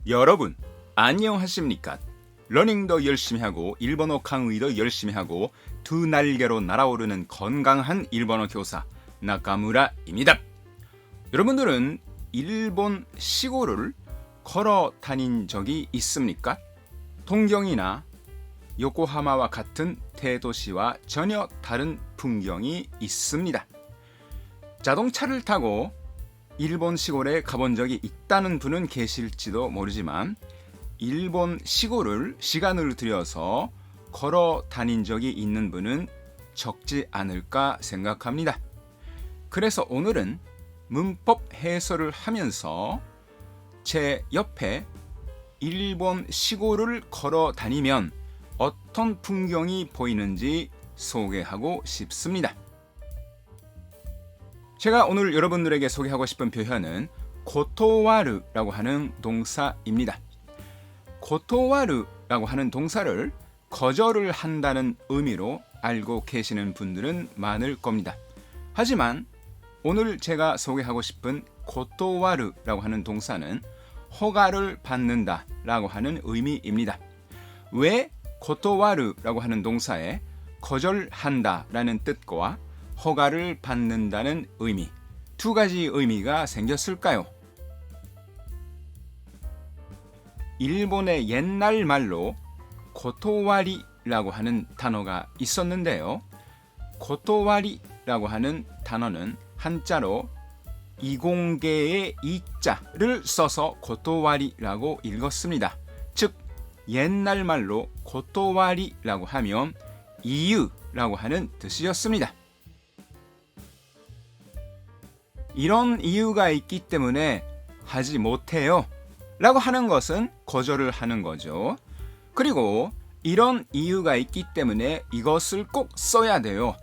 여러분, 안녕하십니까? 러닝도 열심히 하고 일본어 강의도 열심히 하고 두 날개로 날아오르는 건강한 일본어 교사 나카무라입니다. 여러분들은 일본 시골을 걸어 다닌 적이 있습니까? 동경이나 요코하마와 같은 대도시와 전혀 다른 풍경이 있습니다. 자동차를 타고 일본 시골에 가본 적이 있다는 분은 계실지도 모르지만 일본 시골을 시간을 들여서 걸어 다닌 적이 있는 분은 적지 않을까 생각합니다. 그래서 오늘은 문법 해설을 하면서 제 옆에 일본 시골을 걸어 다니면 어떤 풍경이 보이는지 소개하고 싶습니다. 제가 오늘 여러분들에게 소개하고 싶은 표현은 고토와르라고 하는 동사입니다. 고토와르라고 하는 동사를 거절을 한다는 의미로 알고 계시는 분들은 많을 겁니다. 하지만 오늘 제가 소개하고 싶은 고토와르라고 하는 동사는 허가를 받는다 라고 하는 의미입니다. 왜 고토와르라고 하는 동사에 거절한다 라는 뜻과 허가를 받는다는 의미, 두 가지 의미가 생겼을까요? 일본의 옛날 말로 고토와리라고 하는 단어가 있었는데요. 고토와리라고 하는 단어는 한자로 이공계의 이자를 써서 고토와리라고 읽었습니다. 즉 옛날 말로 고토와리라고 하면 이유라고 하는 뜻이었습니다. 이런 이유가 있기 때문에 하지 못해요 라고 하는 것은 거절을 하는 거죠. 그리고 이런 이유가 있기 때문에 이것을 꼭 써야 돼요.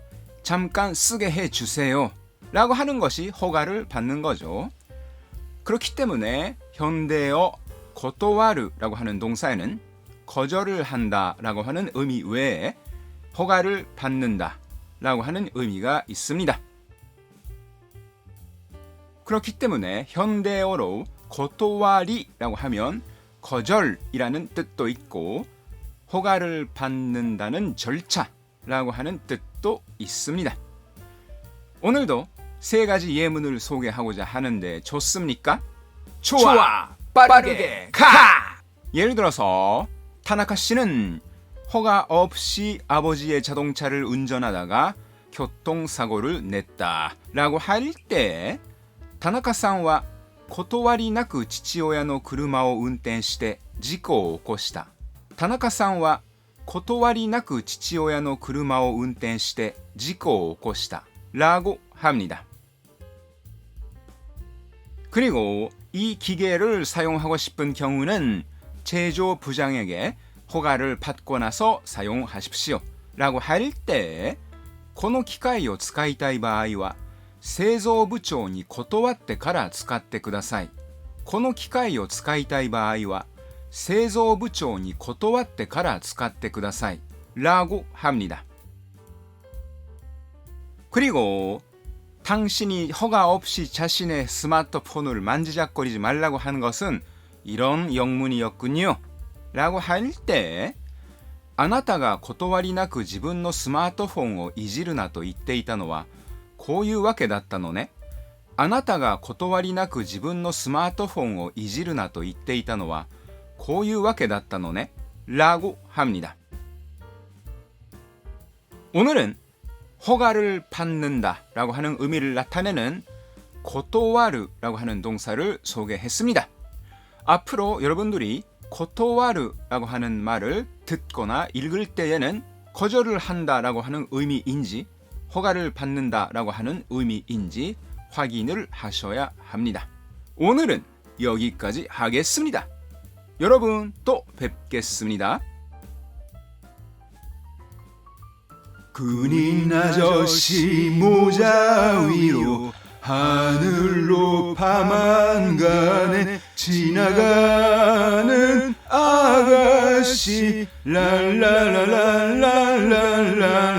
잠깐 쓰게 해주세요 라고 하는 것이 허가를 받는 거죠. 그렇기 때문에 현대어 고토와르라고 하는 동사에는 거절을 한다 라고 하는 의미 외에 허가를 받는다 라고 하는 의미가 있습니다. 그렇기 때문에 현대어로 고토와리라고 하면 거절이라는 뜻도 있고 허가를 받는다는 절차라고 하는 뜻도 있습니다. 오늘도 세 가지 예문을 소개하고자 하는데 좋습니까? 좋아! 빠르게 가! 예를 들어서 타나카 씨는 허가 없이 아버지의 자동차를 운전하다가 교통사고를 냈다 라고 할 때 타나카さんは断りなく父親の車を運転して事故を起こした。田中さんは断りなく父親の車を運転して事故を起こした 라고 합니다. 그리고 이 기계를 사용하고 싶은 경우는 제조 부장에게 허가를 받고 나서 사용하십시오 라고 할 때 この機械を使いたい場合は製造部長に断ってから使ってください。この機械を使いたい場合は製造部長に断ってから使ってください。라고 합니다. 그리고 당신이 허가 없이 자신의 스마트폰을 만지작거리지 말라고 하는 것은 이런 영문이었군요. 라고 할 때あなたが断りなく自分のスマートフォンをいじるなと言っていたのはこういうわけだったのね。あなたが断りなく自分のスマートフォンをいじるなと言っていたのはこういうわけだったのね。라고 합니다. 오늘은 허가를 받는다 라고 하는 의미를 나타내는 고토와르라고 하는 동사를 소개했습니다. 앞으로 여러분들이 고토와르라고 하는 말을 듣거나 읽을 때에는 거절을 한다 라고 하는 의미인지 허가를 받는다라고 하는 의미인지 확인을 하셔야 합니다. 오늘은 여기까지 하겠습니다. 여러분 또 뵙겠습니다. 군인 아저씨 모자 위로 하늘로 파만 가네 지나가는 아가씨 랄랄랄랄랄랄랄